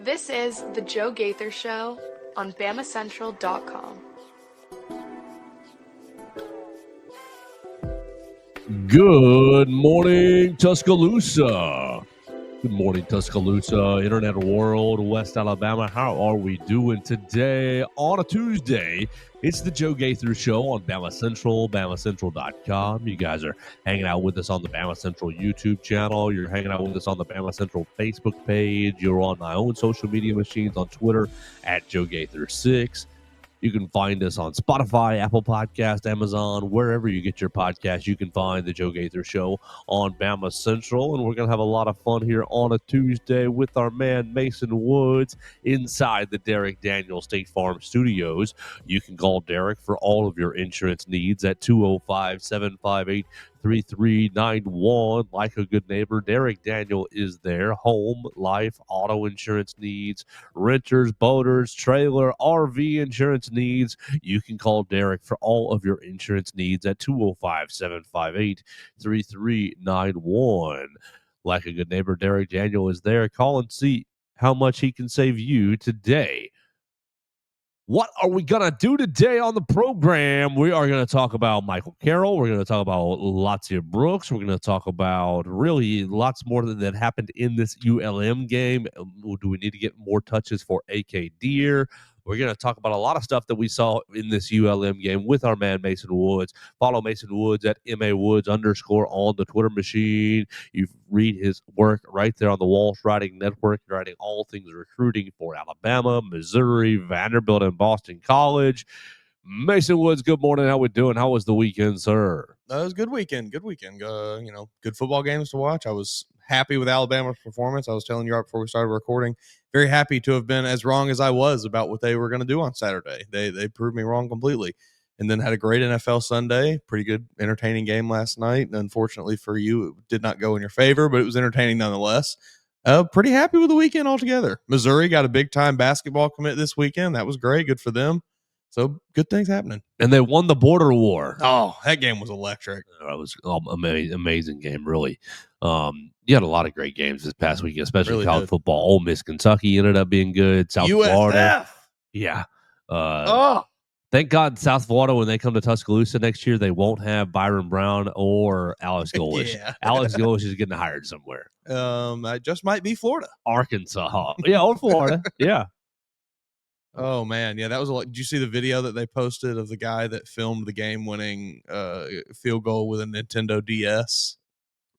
This is The Joe Gaither Show on BamaCentral.com. Good morning, Tuscaloosa. Good morning, Tuscaloosa, Internet World, West Alabama. How are we doing today on a Tuesday? It's the Joe Gaither Show on Bama Central, BamaCentral.com. You guys are hanging out with us on the Bama Central YouTube channel. You're hanging out with us on the Bama Central Facebook page. You're on my own social media machines on Twitter at Joe Gaither6. You can find us on Spotify, Apple Podcast, Amazon, wherever you get your podcast. You can find the Joe Gaither Show on Bama Central, and we're going to have a lot of fun here on a Tuesday with our man Mason Woods inside the Derek Daniel State Farm Studios. You can call Derek for all of your insurance needs at 205-758-3391. Like a good neighbor, Derek Daniel is there. Home, life, auto insurance needs, renters, boaters, trailer, RV insurance needs. You can call Derek for all of your insurance needs at 205-758-3391. Like a good neighbor, Derek Daniel is there. Call and see how much he can save you today. What are we going to do today on the program? We are going to talk about Michael Carroll. We're going to talk about Lotzeir Brooks. We're going to talk about really lots more that happened in this ULM game. Do we need to get more touches for AK Deer? We're going to talk about a lot of stuff that we saw in this ULM game with our man Mason Woods. Follow Mason Woods at MAWoods_ on the Twitter machine. You read his work right there on the Walsh Writing Network, writing all things recruiting for Alabama, Missouri, Vanderbilt, and Boston College. Mason Woods, good morning. How we doing? How was the weekend, sir? It was a good weekend. Good weekend. Good football games to watch. I was happy with Alabama's performance. I was telling you right before we started recording, very happy to have been as wrong as I was about what they were going to do on Saturday. They proved me wrong completely. And then had a great NFL Sunday. Pretty good, entertaining game last night. And unfortunately for you, it did not go in your favor, but it was entertaining nonetheless. Pretty happy with the weekend altogether. Missouri got a big-time basketball commit this weekend. That was great. Good for them. So good things happening. And they won the border war. Oh, that game was electric. It was an amazing game, really. You had a lot of great games this past weekend, especially Really college did. football. Ole Miss, Kentucky ended up being good. South Florida. Yeah. Thank God South Florida, when they come to Tuscaloosa next year, they won't have Byron Brown or Alex Golish. Yeah. Alex Golish is getting hired somewhere. It just might be Florida. Arkansas. Yeah, or Florida. Yeah. Oh, man. Yeah, that was a lot. Did you see the video that they posted of the guy that filmed the game-winning field goal with a Nintendo DS?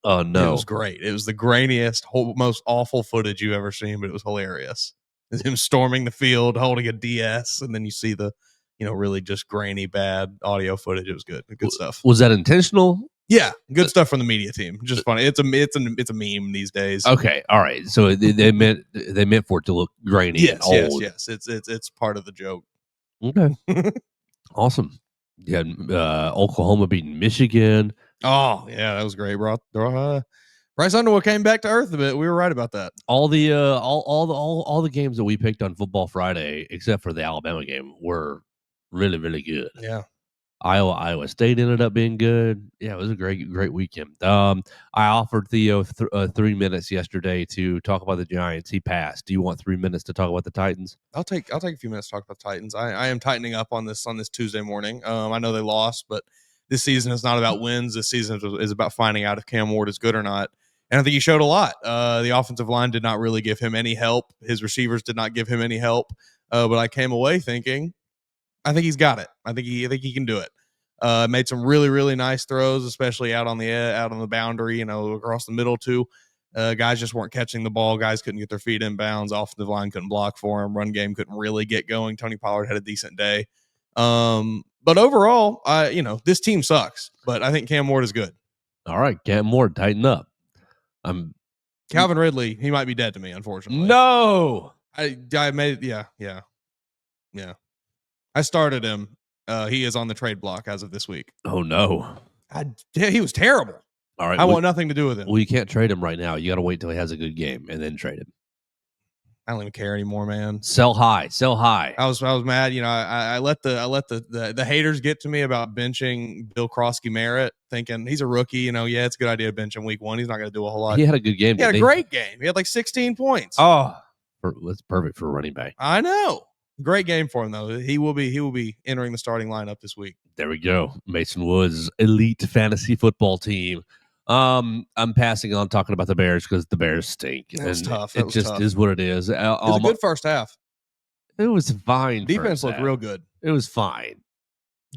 Oh, no. It was great. It was the grainiest, most awful footage you've ever seen, but it was hilarious. It's him storming the field, holding a DS, and then you see the, really just grainy, bad audio footage. It was good. Good stuff. Was that intentional? Yeah, good stuff from the media team. Just funny. It's a meme these days. Okay, all right. So they meant for it to look grainy and old. Yes. It's part of the joke. Okay, awesome. You had Oklahoma beating Michigan. Oh yeah, that was great. Bryce Underwood came back to earth a bit. We were right about that. All the games that we picked on Football Friday, except for the Alabama game, were really, really good. Yeah. Iowa State ended up being good. Yeah, it was a great weekend. I offered Theo 3 minutes yesterday to talk about the Giants. He passed. Do you want 3 minutes to talk about the Titans? I'll take a few minutes to talk about the Titans. I am tightening up on this Tuesday morning. I know they lost, but this season is not about wins. This season is about finding out if Cam Ward is good or not. And I think he showed a lot. The offensive line did not really give him any help. His receivers did not give him any help. But I came away thinking, I think he's got it. I think he can do it. Made some really, really nice throws, especially out on the boundary, across the middle too. Guys just weren't catching the ball. Guys couldn't get their feet in bounds. Offensive line couldn't block for him. Run game couldn't really get going. Tony Pollard had a decent day. But overall, this team sucks. But I think Cam Ward is good. All right, Cam Ward, tighten up. Calvin Ridley, he might be dead to me, unfortunately. No. I made yeah. I started him. He is on the trade block as of this week. Oh no. He was terrible. All right. I want nothing to do with him. Well, you can't trade him right now. You got to wait till he has a good game and then trade him. I don't even care anymore, man. Sell high. I was mad. I let the haters get to me about benching Bill Krosky-Merritt, thinking he's a rookie. It's a good idea to bench him week one. He's not going to do a whole lot. He had a good game. He had a great game. He had like 16 points. Oh, That's perfect for running back. I know. Great game for him though. He will be entering the starting lineup this week. There we go. Mason Woods' elite fantasy football team. I'm passing on talking about the Bears because the Bears stink. That was and tough. It just is what it is. It was a good first half. It was fine. Defense looked real good. It was fine.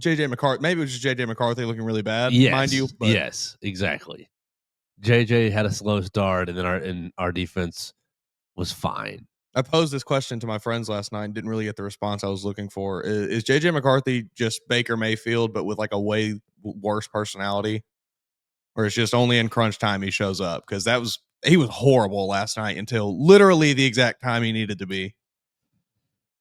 JJ McCarthy. Maybe it was just JJ McCarthy looking really bad, Yes, mind you. But yes, exactly. JJ had a slow start, and then our defense was fine. I posed this question to my friends last night and didn't really get the response I was looking for. Is JJ McCarthy just Baker Mayfield, but with like a way worse personality? Or it's just only in crunch time he shows up? Because he was horrible last night until literally the exact time he needed to be.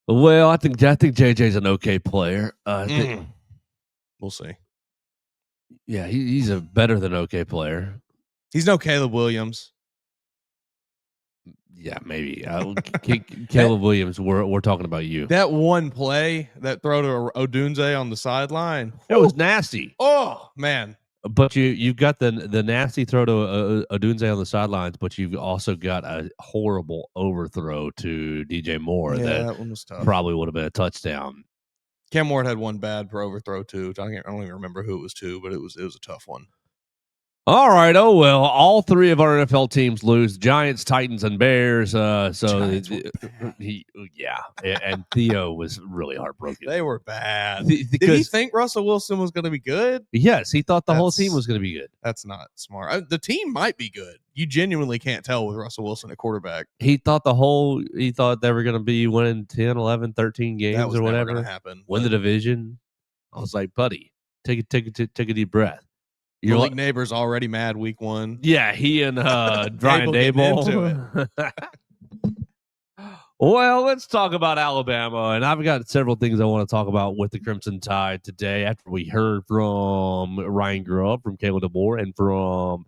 Well, I think JJ's an okay player. We'll see. Yeah, he's a better than okay player. He's no Caleb Williams. Yeah, maybe. Caleb Williams, we're talking about you. That one play, that throw to Odunze on the sideline. It was nasty. Oh, man. But you've got the nasty throw to Odunze on the sidelines, but you've also got a horrible overthrow to DJ Moore that one was tough. Probably would have been a touchdown. Cam Ward had one bad for overthrow too. I don't even remember who it was to, but it was a tough one. All right. Oh well, all three of our NFL teams lose: Giants, Titans, and Bears. And Theo was really heartbroken. They were bad. Did he think Russell Wilson was going to be good? Yes, he thought the whole team was going to be good. That's not smart. The team might be good. You genuinely can't tell with Russell Wilson at quarterback. He thought they were going to be winning 10, 11, 13 games that was or whatever. Never gonna happen. Win the division. I was like, buddy, take a deep breath. Your league neighbor's already mad week one. Yeah, he and Brian Dable. Well, let's talk about Alabama, and I've got several things I want to talk about with the Crimson Tide today. After we heard from Ryan Grubb, from Kayla DeBoer, and from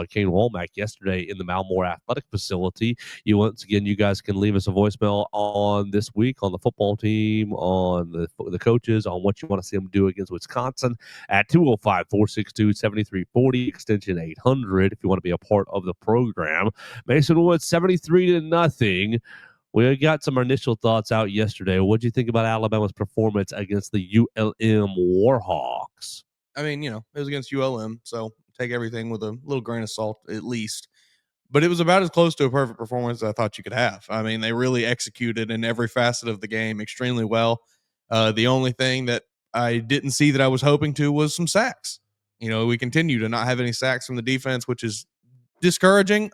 Kane Womack yesterday in the Malmore Athletic Facility, you guys can leave us a voicemail on this week on the football team, on the coaches, on what you want to see them do against Wisconsin at 205-462-7340, extension 800. If you want to be a part of the program, Mason Woods 73-0. We got some initial thoughts out yesterday. What do you think about Alabama's performance against the ULM Warhawks? I mean, it was against ULM, so take everything with a little grain of salt at least. But it was about as close to a perfect performance as I thought you could have. I mean, they really executed in every facet of the game extremely well. The only thing that I didn't see that I was hoping to was some sacks. We continue to not have any sacks from the defense, which is discouraging.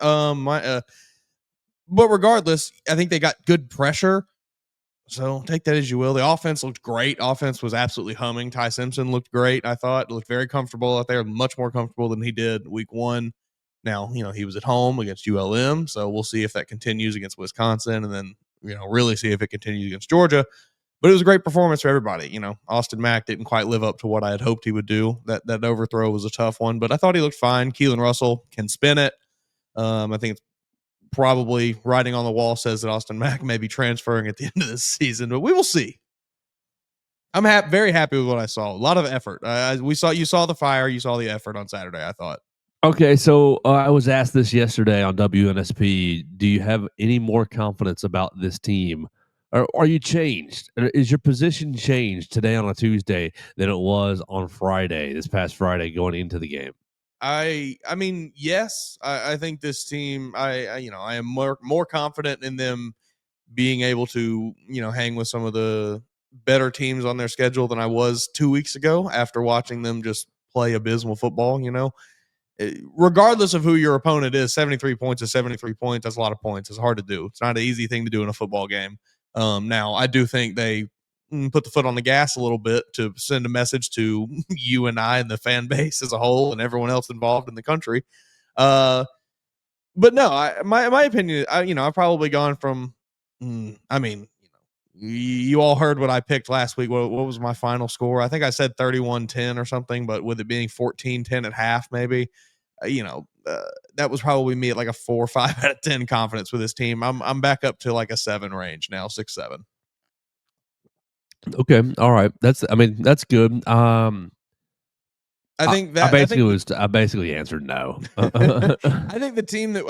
But regardless, I think they got good pressure. So take that as you will. The offense looked great. Offense was absolutely humming. Ty Simpson looked great, I thought. Looked very comfortable out there, much more comfortable than he did week one. Now, he was at home against ULM, so we'll see if that continues against Wisconsin and then, really see if it continues against Georgia. But it was a great performance for everybody. Austin Mack didn't quite live up to what I had hoped he would do. That overthrow was a tough one, but I thought he looked fine. Keelan Russell can spin it. I think it's probably writing on the wall says that Austin Mack may be transferring at the end of this season, but we will see. I'm very happy with what I saw. A lot of effort. You saw the fire, you saw the effort on Saturday, I thought. Okay, so I was asked this yesterday on WNSP. Do you have any more confidence about this team? Or are you changed? Is your position changed today on a Tuesday than it was on Friday, this past Friday, going into the game? I mean, yes. I think this team. I am more confident in them being able to hang with some of the better teams on their schedule than I was 2 weeks ago after watching them just play abysmal football. Regardless of who your opponent is, 73 points is 73 points. That's a lot of points. It's hard to do. It's not an easy thing to do in a football game. Now, I do think they put the foot on the gas a little bit to send a message to you and I and the fan base as a whole and everyone else involved in the country. But no, my opinion, I've probably gone from, you all heard what I picked last week. What was my final score? I think I said 31-10 or something, but with it being 14-10 at half, maybe, that was probably me at like a 4 or 5 out of 10 confidence with this team. I'm back up to like a 7 range now, 6-7. Okay, all right. That's good. I think that I basically answered no. I think the team that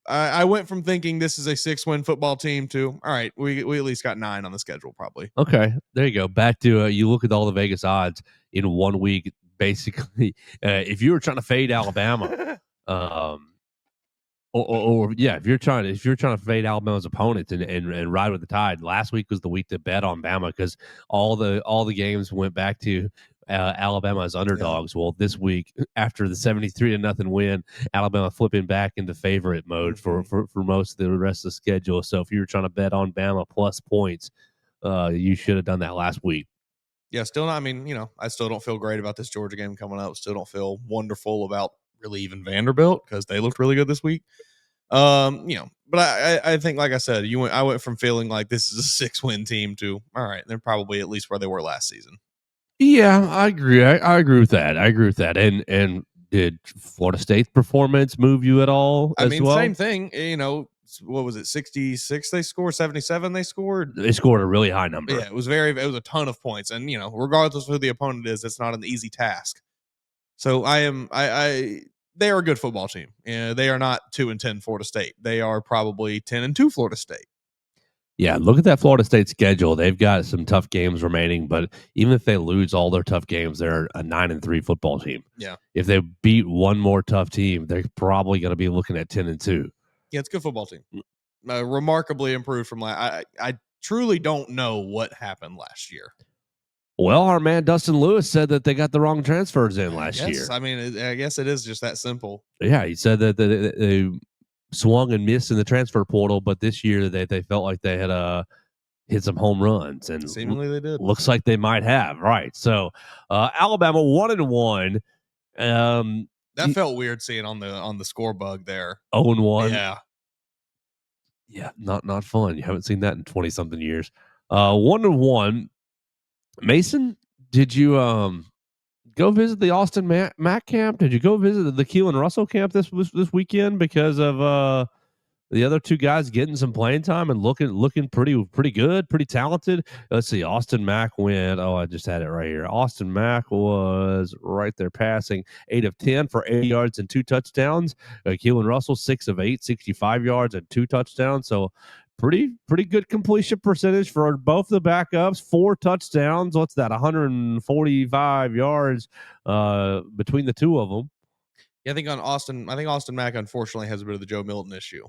I went from thinking this is a 6-win football team to, all right, we at least got 9 on the schedule probably. Okay, there you go. Back to you look at all the Vegas odds in 1 week. Basically, if you were trying to fade Alabama, um, or yeah, if you're trying to fade Alabama's opponent and ride with the tide, last week was the week to bet on Bama because all the games went back to Alabama as underdogs. Yeah. Well, this week after the 73-0 win, Alabama flipping back into favorite mode for most of the rest of the schedule. So if you were trying to bet on Bama plus points, you should have done that last week. Yeah, still not. I mean, I still don't feel great about this Georgia game coming up. Still don't feel wonderful about really even Vanderbilt because they looked really good this week. But I think, like I said, I went from feeling like this is a 6-win team to, all right, they're probably at least where they were last season. Yeah, I agree. I agree with that. And did Florida State's performance move you at all? I mean, same thing. What was it? 66 they scored, 77 they scored. They scored a really high number. Yeah, it was a ton of points. And regardless of who the opponent is, it's not an easy task. So they are a good football team. They are not 2-10 Florida State. They are probably 10-2 Florida State. Yeah, look at that Florida State schedule. They've got some tough games remaining, but even if they lose all their tough games, they're a 9-3 football team. Yeah. If they beat one more tough team, they're probably going to be looking at 10-2. Yeah, it's a good football team. Remarkably improved from last. I truly don't know what happened last year. Well, our man Dustin Lewis said that they got the wrong transfers in last year. I mean, I guess it is just that simple. Yeah, he said that they swung and missed in the transfer portal, but this year they felt like they had hit some home runs, and seemingly they did. Looks like they might have, right? So Alabama 1-1. That felt weird seeing on the score bug there. 0-1. Yeah, not fun. You haven't seen that in 20-something years. 1-1. Mason, did you go visit the Austin Mack camp? Did you go visit the Keelan Russell camp this weekend because of the other two guys getting some playing time and looking pretty good, pretty talented? Let's see. Austin Mack went. Oh, I just had it right here. Austin Mack was right there passing 8 of 10 for 80 yards and 2 touchdowns. Keelan Russell 6 of 8, 65 yards and 2 touchdowns. So pretty good completion percentage for both the backups. 4 touchdowns. What's that? 145 yards between the two of them. Yeah, I think Austin Mack unfortunately has a bit of the Joe Milton issue.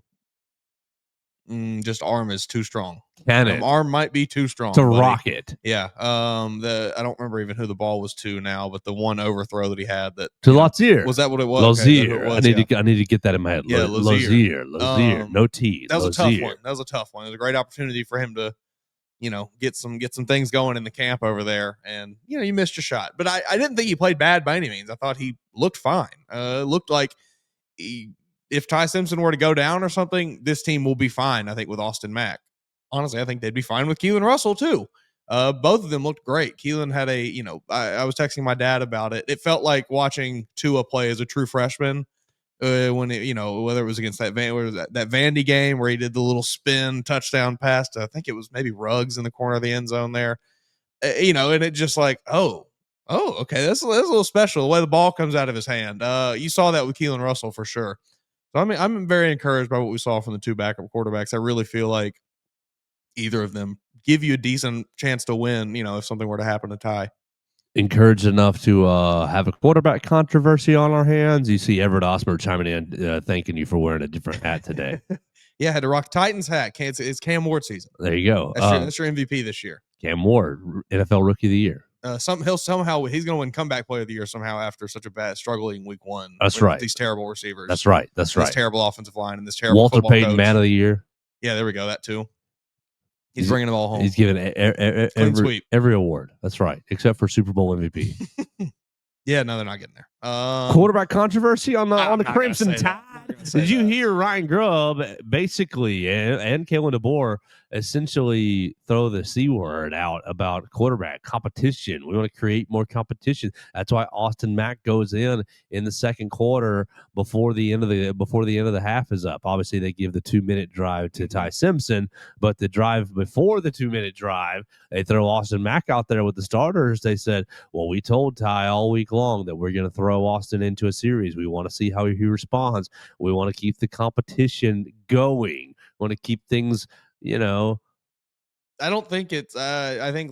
Just arm is too strong. Arm might be too strong to rock it. Yeah. I don't remember even who the ball was to now, but the one overthrow that he had that to Lotzeir. Was that what it was? Lotzeir. Okay, I need to get that in my head. Yeah, Lotzeir. No T. That was a tough one. That was a tough one. It was a great opportunity for him to, get some things going in the camp over there. And you missed your shot. But I didn't think he played bad by any means. I thought he looked fine. Looked like if Ty Simpson were to go down or something, this team will be fine, I think, with Austin Mack. Honestly, I think they'd be fine with Keelan Russell, too. Both of them looked great. Keelan had I was texting my dad about it. It felt like watching Tua play as a true freshman when, whether it was against that Vandy game where he did the little spin touchdown pass to, I think it was maybe Ruggs in the corner of the end zone there. And it just like, oh, okay, that's a little special, the way the ball comes out of his hand. You saw that with Keelan Russell for sure. So, I mean, I'm very encouraged by what we saw from the two backup quarterbacks. I really feel like either of them give you a decent chance to win, if something were to happen to Ty. Encouraged enough to have a quarterback controversy on our hands. You see Everett Osmer chiming in, thanking you for wearing a different hat today. Yeah, I had to rock Titans hat. It's Cam Ward season. There you go. That's your MVP this year. Cam Ward, NFL Rookie of the Year. He's going to win comeback player of the year somehow after such a bad struggling week 1. That's right. With these terrible receivers. That's right. This terrible offensive line and this terrible Walter Payton coach. Man of the Year. Yeah, there we go. That too. He's bringing them all home. He's giving every award. That's right, except for Super Bowl MVP. Yeah, no, they're not getting there. Quarterback controversy on the Crimson Tide. Did you hear Ryan Grubb basically and Kalen DeBoer essentially throw the C word out about quarterback competition? We want to create more competition. That's why Austin Mack goes in the second quarter before the end of the half is up. Obviously, they give the 2-minute drive to Ty Simpson, but the drive before the 2-minute drive, they throw Austin Mack out there with the starters. They said, "Well, we told Ty all week long that we're going to throw throw Austin into a series. We want to see how he responds. We want to keep the competition going. We want to keep things, I don't think it's. I think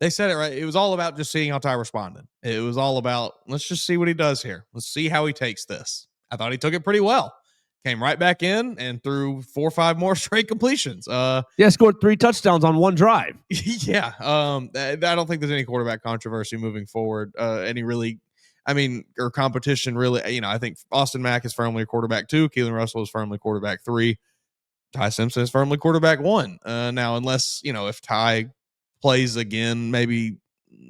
they said it right. It was all about just seeing how Ty responded. It was all about let's just see what he does here. Let's see how he takes this. I thought he took it pretty well. Came right back in and threw 4 or 5 more straight completions. Scored 3 touchdowns on one drive. Yeah. I don't think there's any quarterback controversy moving forward. Or competition really. I think Austin Mack is firmly a quarterback 2. Keelan Russell is firmly quarterback 3. Ty Simpson is firmly quarterback 1. Now, unless, if Ty plays again, maybe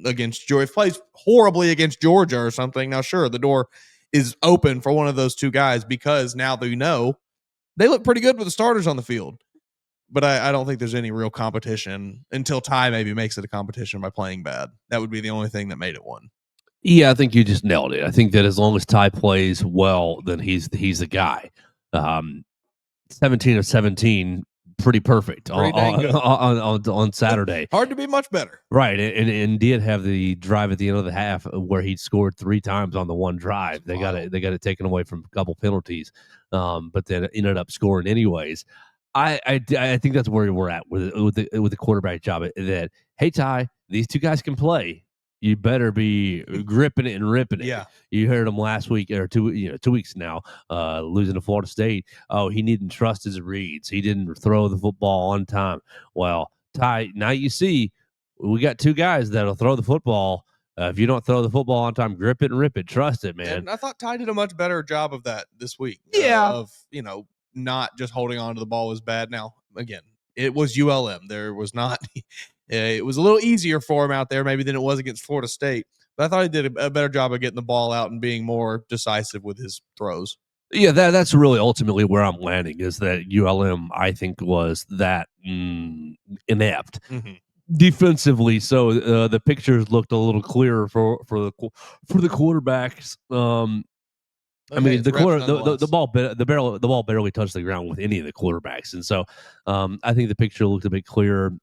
against Georgia, if plays horribly against Georgia or something, now, sure, the door is open for one of those 2 guys because now they look pretty good with the starters on the field. But I don't think there's any real competition until Ty maybe makes it a competition by playing bad. That would be the only thing that made it one. Yeah, I think you just nailed it. I think that as long as Ty plays well, then he's the guy. 17 of 17, pretty perfect on Saturday. Hard to be much better. Right, and did have the drive at the end of the half where he scored 3 times on the one drive. They got it taken away from a couple penalties, but then ended up scoring anyways. I think that's where we're at with the quarterback job. That hey Ty, these 2 guys can play. You better be gripping it and ripping it. Yeah. You heard him last week or 2 weeks now, losing to Florida State. Oh, he didn't trust his reads. He didn't throw the football on time. Well, Ty, now you see we got 2 guys that'll throw the football. If you don't throw the football on time, grip it and rip it. Trust it, man. And I thought Ty did a much better job of that this week. Yeah. Not just holding on to the ball was bad. Now, again, it was ULM. There was not it was a little easier for him out there maybe than it was against Florida State. But I thought he did a better job of getting the ball out and being more decisive with his throws. Yeah, that's really ultimately where I'm landing is that ULM, I think, was that inept defensively. So the pictures looked a little clearer for the quarterbacks. The ball barely touched the ground with any of the quarterbacks, and so I think the picture looked a bit clearer.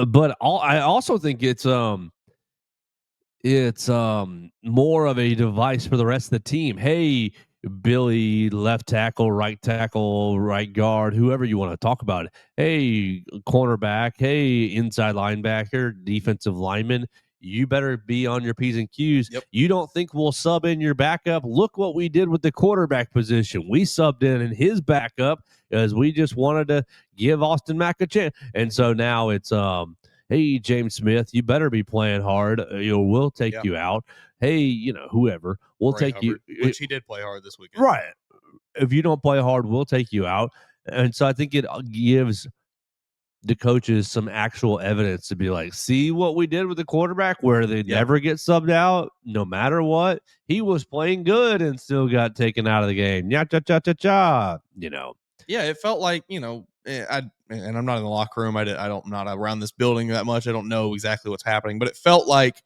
But I also think it's more of a device for the rest of the team. Hey, Billy, left tackle, right guard, whoever you want to talk about it. Hey, cornerback. Hey, inside linebacker, defensive lineman. You better be on your P's and Q's. Yep. You don't think we'll sub in your backup? Look what we did with the quarterback position. We subbed in his backup as we just wanted to give Austin Mack a chance. And so now it's hey, James Smith, you better be playing hard. We'll take you out. Hey, whoever, we'll take Hubbard, you. Which he did play hard this weekend. Right. If you don't play hard, we'll take you out. And so I think it gives the coaches some actual evidence to be like, see what we did with the quarterback where they never get subbed out no matter what. He was playing good and still got taken out of the game. Yeah, it felt like, and I'm not in the locker room. I'm not around this building that much. I don't know exactly what's happening, but it felt like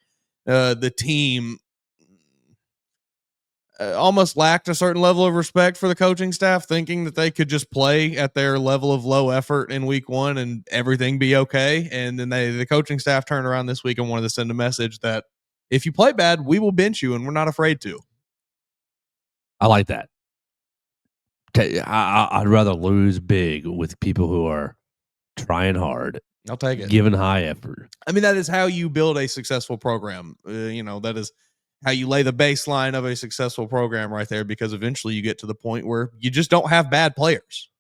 the team almost lacked a certain level of respect for the coaching staff, thinking that they could just play at their level of low effort in week 1 and everything be okay. And then the coaching staff turned around this week and wanted to send a message that if you play bad, we will bench you and we're not afraid to. I like that. I'd rather lose big with people who are trying hard. I'll take it. Giving high effort. I mean, that is how you build a successful program. That is how you lay the baseline of a successful program right there, because eventually you get to the point where you just don't have bad players.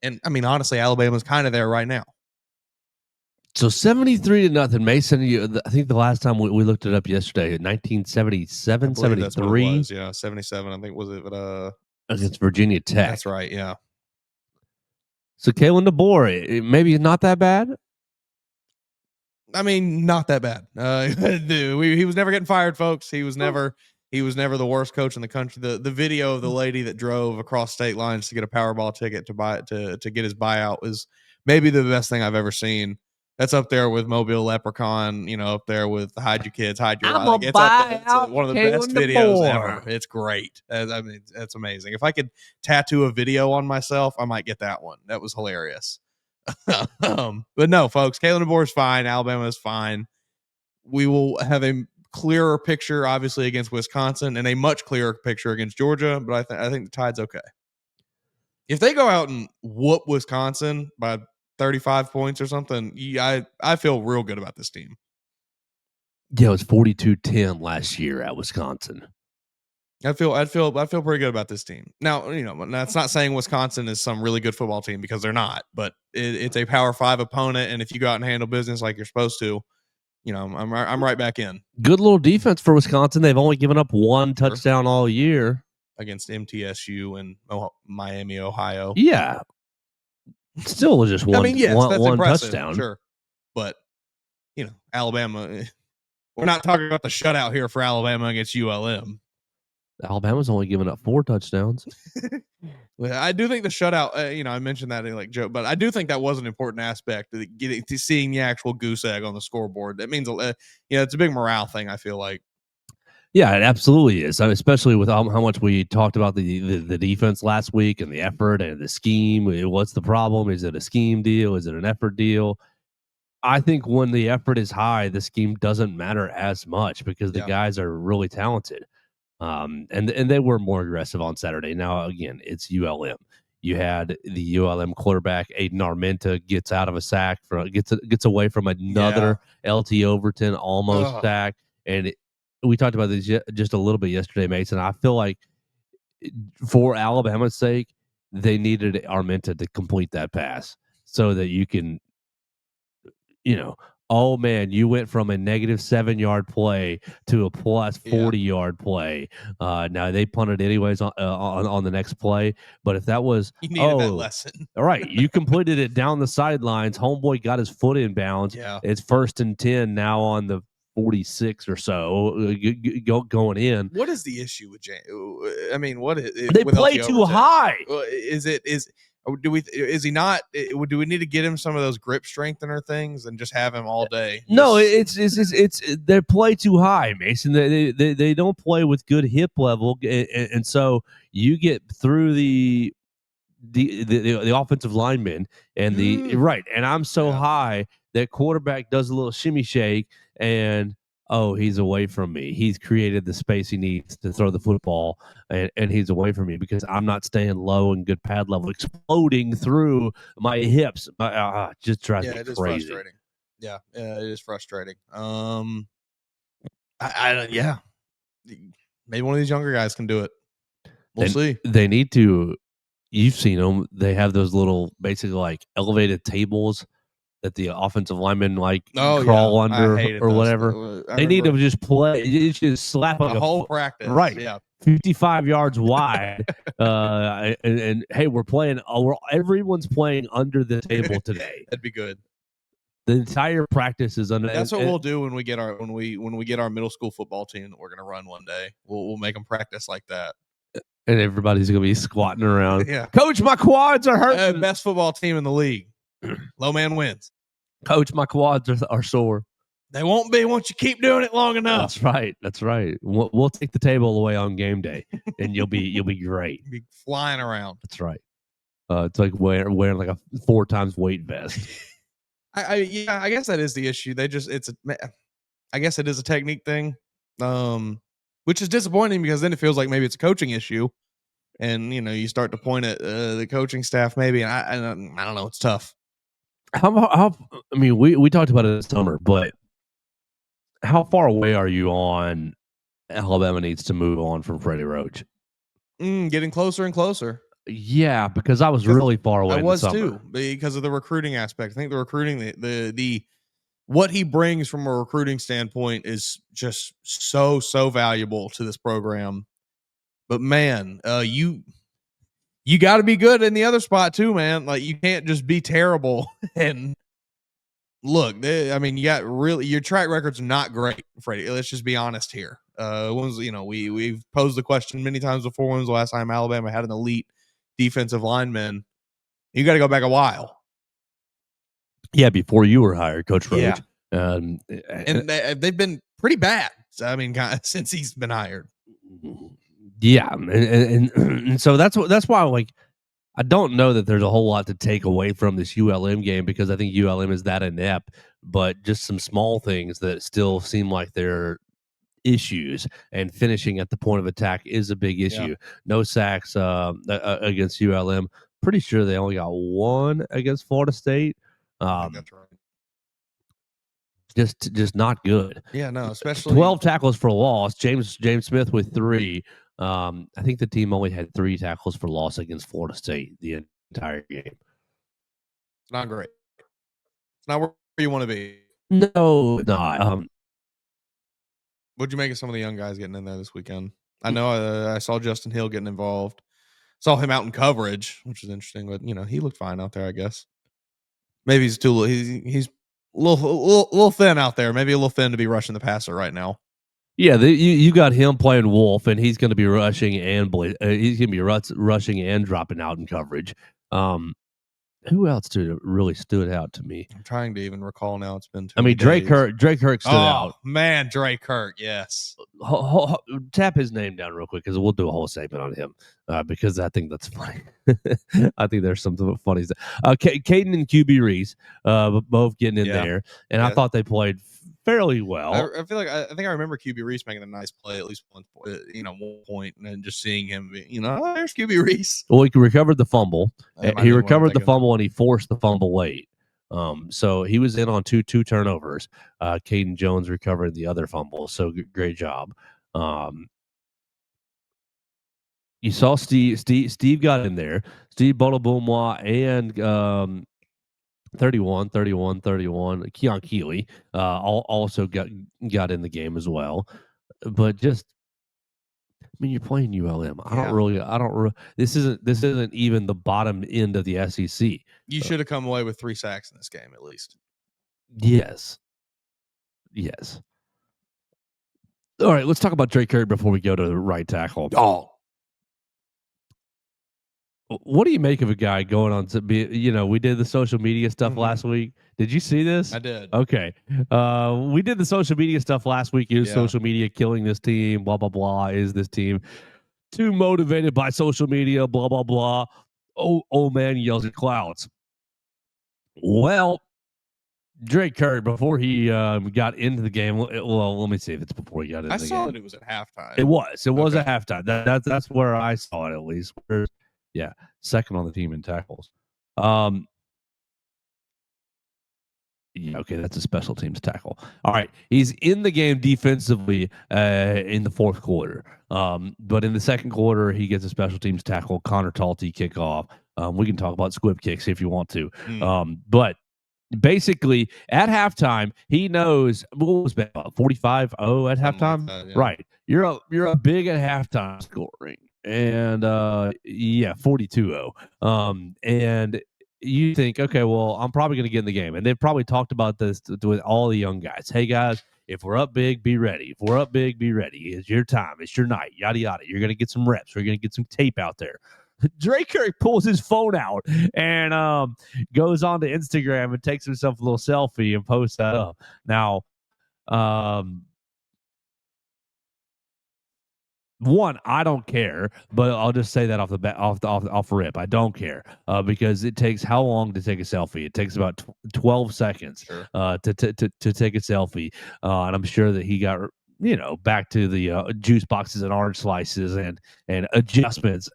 And I mean, honestly, Alabama's kind of there right now. So 73-0. Mason, I think the last time we looked it up yesterday, 1977, 73. That's what it was. Yeah, 77, I think, was it? Against Virginia Tech. That's right, yeah. So Kalen DeBoer, maybe not that bad? I mean, not that bad. He was never getting fired, folks. He was never the worst coach in the country. The video of the lady that drove across state lines to get a Powerball ticket to get his buyout is maybe the best thing I've ever seen. That's up there with Mobile Leprechaun, up there with Hide Your Kids, Hide Your Life. It's one of the best videos ever. It's great. I mean, that's amazing. If I could tattoo a video on myself, I might get that one. That was hilarious. But no, folks, Kalen DeBoer is fine. Alabama is fine. We will have a clearer picture, obviously, against Wisconsin, and a much clearer picture against Georgia. But I think the Tide's okay. If they go out and whoop Wisconsin by 35 points or something, I feel real good about this team. Yeah, it was 42-10 last year at Wisconsin. I'd feel pretty good about this team. Now, that's not saying Wisconsin is some really good football team, because they're not, but it's a Power 5 opponent, and if you go out and handle business like you're supposed to, I'm right back in. Good little defense for Wisconsin. They've only given up one touchdown all year Against MTSU and Miami, Ohio. Yeah. Still just one, yes, that's one impressive, touchdown. sure. But, Alabama, we're not talking about the shutout here for Alabama against ULM. Alabama's only given up 4 touchdowns. I do think the shutout, I mentioned that in joke, but I do think that was an important aspect to getting to seeing the actual goose egg on the scoreboard. That means, it's a big morale thing, I feel like. Yeah, it absolutely is. Especially with how much we talked about the defense last week and the effort and the scheme. What's the problem? Is it a scheme deal? Is it an effort deal? I think when the effort is high, the scheme doesn't matter as much because the guys are really talented. And they were more aggressive on Saturday. Now, again, it's ULM. You had the ULM quarterback, Aiden Armenta, gets out of a sack, gets away from another LT Overton almost sack. And we talked about this just a little bit yesterday, Mason. I feel like for Alabama's sake, they needed Armenta to complete that pass so that you can, oh man, you went from a negative 7-yard play to a plus 40-yard play. Now they punted anyways on the next play, but if that was you needed that lesson, all right, you completed it down the sidelines. Homeboy got his foot in bounds. Yeah, it's 1st and 10 now on the 46 or so going in. What is the issue with James? I mean, what is they play too high? Is he not? Do we need to get him some of those grip strengthener things and just have him all day? No, it's they play too high, Mason. They don't play with good hip level, and so you get through the offensive linemen and and I'm so high that quarterback does a little shimmy shake and he's away from me. He's created the space he needs to throw the football, and he's away from me because I'm not staying low and good pad level, exploding through my hips. Just drives me crazy. It is frustrating. Yeah, it is frustrating. Maybe one of these younger guys can do it. We'll see. They need to. You've seen them. They have those little, basically like elevated tables that the offensive linemen crawl under or whatever. They need to just play. You just slap a whole practice, right? Yeah, 55 yards wide. And hey, we're playing. Everyone's playing under the table today. That'd be good. The entire practice is under. That's what we'll do when we get our middle school football team that we're going to run one day. We'll make them practice like that. And everybody's going to be squatting around. Yeah. Coach, my quads are hurting. Best football team in the league. Low man wins. Coach, my quads are sore. They won't be once you keep doing it long enough. That's right. We'll take the table away on game day, and you'll be great. You'll be flying around. That's right. It's like wearing like a 4 times weight vest. I guess that is the issue. I guess it is a technique thing. Which is disappointing because then it feels like maybe it's a coaching issue, and you start to point at the coaching staff maybe, and I don't know. It's tough. We talked about it this summer, but how far away are you on Alabama needs to move on from Freddie Roach? Getting closer and closer. Yeah, because I was really far away. I was too, because of the recruiting aspect. I think the recruiting, the what he brings from a recruiting standpoint is just so valuable to this program. But man, you got to be good in the other spot too, man. Like you can't just be terrible. And look, your track record's not great, Freddie. Let's just be honest here. We've posed the question many times before. When was the last time Alabama had an elite defensive lineman? You got to go back a while. Yeah, before you were hired, Coach Roach. Yeah. And they've been pretty bad. So, since he's been hired. Yeah, and so that's why I don't know that there's a whole lot to take away from this ULM game because I think ULM is that inept, but just some small things that still seem like they're issues, and finishing at the point of attack is a big issue. No sacks against ULM. Pretty sure they only got one against Florida State. I think that's right. Just not good. Yeah, no, especially 12 tackles for loss. James Smith with 3. I think the team only had 3 tackles for loss against Florida State the entire game. It's not great. It's not where you want to be. No, not. What'd you make of some of the young guys getting in there this weekend? I know I saw Justin Hill getting involved. Saw him out in coverage, which is interesting, but he looked fine out there, I guess. Maybe he's he's a little thin out there. Maybe a little thin to be rushing the passer right now. Yeah, you got him playing Wolf, and he's going to be rushing and he's going to be rushing and dropping out in coverage. Who else really stood out to me? I'm trying to even recall now. It's been too I mean, Drake Kirk stood out. Oh man, Drake Kirk, yes. Tap his name down real quick because we'll do a whole segment on him because I think that's funny. I think there's something funny. Caden and QB Reese both getting in there, and I thought they played fairly well. I feel like I think I remember QB Reese making a nice play at least one point, and then just seeing him, there's QB Reese. Well, he recovered the fumble. He recovered the fumble, and he forced the fumble late. So he was in on two turnovers. Caden Jones recovered the other fumble. So great job. You saw Steve got in there. Steve Bonabumwa and 31. Keon Keeley also got in the game as well. But just, I mean, you're playing ULM. I don't really. This isn't even the bottom end of the SEC. You should have come away with 3 sacks in this game at least. Yes. All right, let's talk about Drake Kirk before we go to the right tackle. What do you make of a guy going on to be? We did the social media stuff last week. Did you see this? I did. Okay. We did the social media stuff last week. Is social media killing this team? Blah, blah, blah. Is this team too motivated by social media? Blah, blah, blah. Oh man yells at clouds. Well, Drake Kirk, before he got into the game, well, let me see if it's before he got into the game. I saw that it was at halftime. It was at halftime. That's where I saw it, at least. Second on the team in tackles. Okay, that's a special teams tackle. All right, he's in the game defensively in the fourth quarter. But in the second quarter, he gets a special teams tackle. Connor Talty kickoff. We can talk about squib kicks if you want to. But basically, at halftime, he knows what was about 45-0 at halftime. Like that, right? You're a big at halftime scoring, and 42-0. And you think, okay, well, I'm probably going to get in the game, and they've probably talked about this with all the young guys. Hey guys, if we're up big, be ready. If we're up big, be ready. It's your time. It's your night. Yada yada. You're going to get some reps. We're going to get some tape out there. Drake Kirk pulls his phone out and goes on to Instagram and takes himself a little selfie and posts that up. Now, one, I don't care, but I'll just say that off rip. I don't care because it takes how long to take a selfie? It takes about 12 seconds to take a selfie, and I'm sure that he got back to the juice boxes and orange slices and adjustments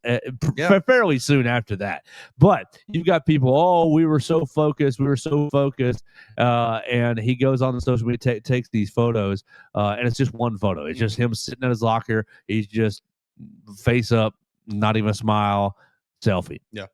fairly soon after that. But you've got people, we were so focused, and he goes on the social media, takes these photos, and it's just one photo. It's just him sitting at his locker. He's just face up, not even a smile, selfie. Yeah.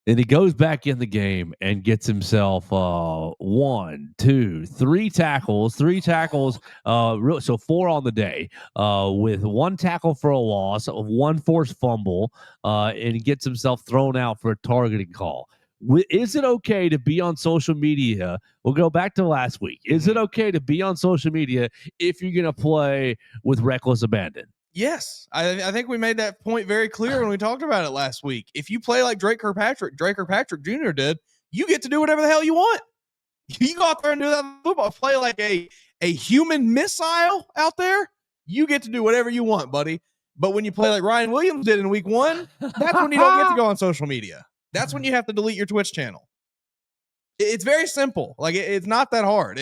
And he goes back in the game and gets himself 1, 2, 3 tackles. So 4 on the day with 1 tackle for a loss, 1 forced fumble, and he gets himself thrown out for a targeting call. Is it okay to be on social media? We'll go back to last week. Is it okay to be on social media if you're going to play with reckless abandon? Yes, I think we made that point very clear when we talked about it last week. If you play like Drake Kirkpatrick Jr. did, you get to do whatever the hell you want. You go out there and do that football, play like a human missile out there, you get to do whatever you want, buddy. But when you play like Ryan Williams did in week 1, that's when you don't get to go on social media. That's when you have to delete your Twitch channel. It's very simple. Like it's not that hard.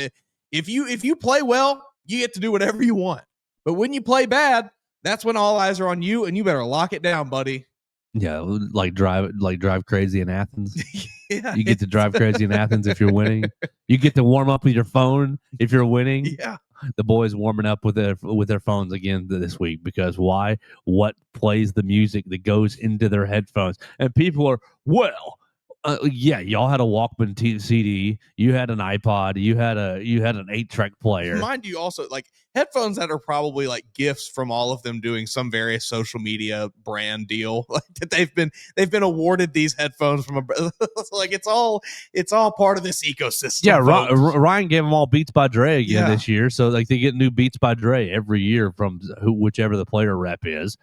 If you play well, you get to do whatever you want. But when you play bad, that's when all eyes are on you, and you better lock it down, buddy. Yeah, like drive crazy in Athens. Yeah, You get to drive crazy in Athens if you're winning. You get to warm up with your phone if you're winning. Yeah. The boys warming up with their phones again this week because why? What plays the music that goes into their headphones? And people are yeah, y'all had a Walkman CD, you had an iPod, you had an 8-track player. Mind you, also like headphones that are probably like gifts from all of them doing some various social media brand deal. Like that they've been awarded these headphones from like it's all part of this ecosystem. Yeah, Ryan gave them all Beats by Dre again Yeah. this year, so like they get new Beats by Dre every year from whichever the player rep is.